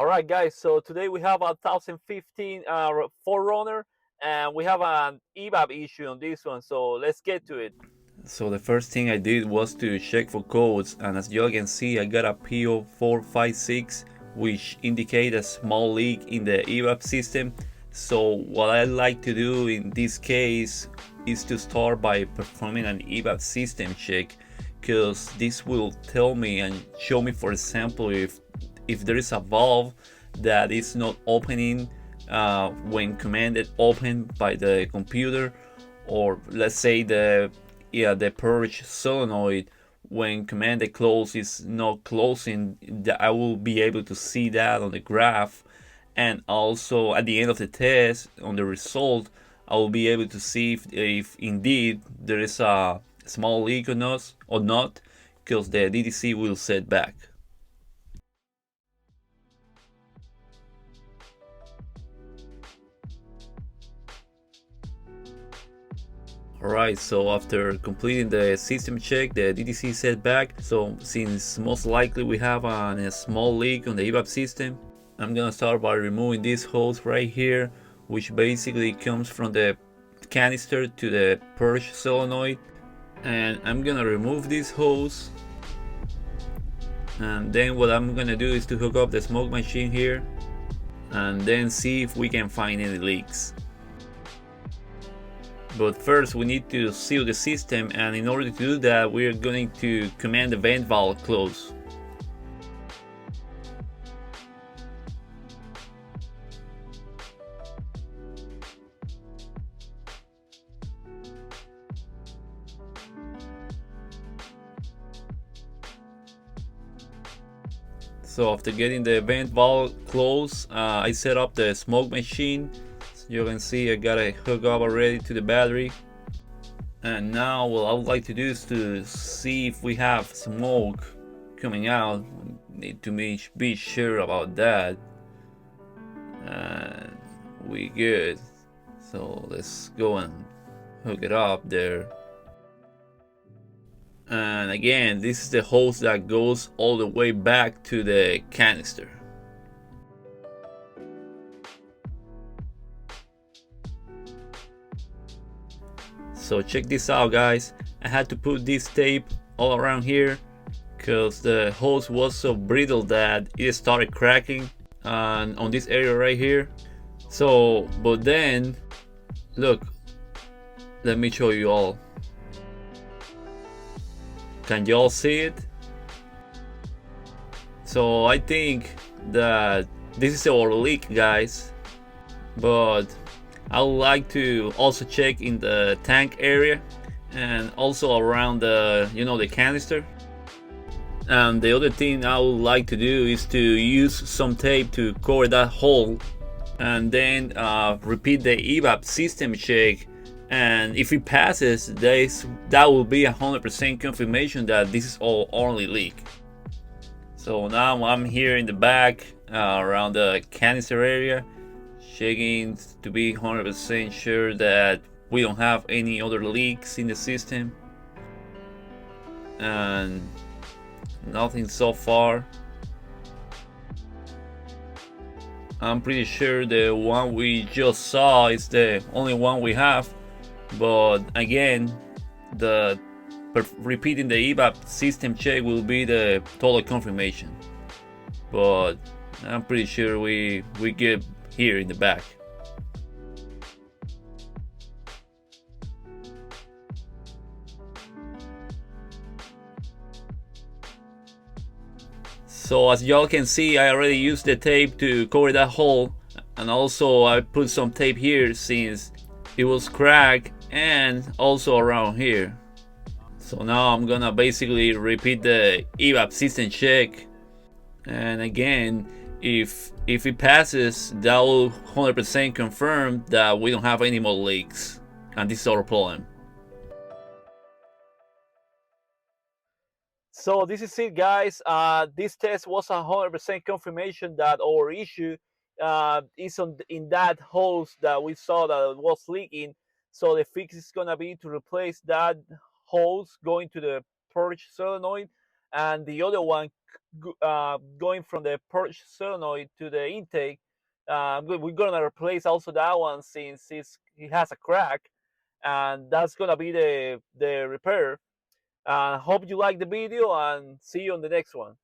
Alright guys, so today we have a 2015 4Runner and we have an EVAP issue on this one, so let's get to it. So the first thing I did was to check for codes, and as you can see I got a P0456 which indicate a small leak in the EVAP system. So what I like to do in this case is to start by performing an EVAP system check, because this will tell me and show me, for example, if there is a valve that is not opening when commanded open by the computer, or let's say the purge solenoid when commanded close is not closing. I will be able to see that on the graph, and also at the end of the test on the result I will be able to see if indeed there is a small leak or not, because the DTC will set back. Alright, so after completing the system check, the DTC set back. So since most likely we have a small leak on the EVAP system, I'm gonna start by removing this hose right here, which basically comes from the canister to the purge solenoid. And I'm gonna remove this hose, and then what I'm gonna do is to hook up the smoke machine here and then see if we can find any leaks. But first we need to seal the system, and in order to do that we're going to command the vent valve close. So after getting the vent valve closed, I set up the smoke machine. So you can see I got it hooked up already to the battery. And now what I would like to do is to see if we have smoke coming out. We need to be sure about that. And we good. So let's go and hook it up there. And again, this is the hose that goes all the way back to the canister. So check this out guys, I had to put this tape all around here because the hose was so brittle that it started cracking on this area right here. So but then look, let me show you all. Can you all see it? So I think that this is our leak guys, but I would like to also check in the tank area and also around the canister. And the other thing I would like to do is to use some tape to cover that hole, and then repeat the EVAP system check. And if it passes, that will be 100% confirmation that this is all only leak. So now I'm here in the back around the canister area, checking to be 100% sure that we don't have any other leaks in the system, and nothing so far. I'm pretty sure the one we just saw is the only one we have, but again, repeating the EVAP system check will be the total confirmation. But I'm pretty sure we get here in the back. So as y'all can see, I already used the tape to cover that hole, and also I put some tape here since it was cracked, and also around here. So now I'm gonna basically repeat the EVAP system check, and again, if it passes, that will 100% confirm that we don't have any more leaks, and this is our problem. So this is it guys, this test was 100% confirmation that our issue is in that hose that we saw that was leaking. So the fix is gonna be to replace that hose going to the purge solenoid, and the other one going from the purge solenoid to the intake. We're gonna replace also that one since it has a crack, and that's gonna be the repair. Hope you like the video, and see you on the next one.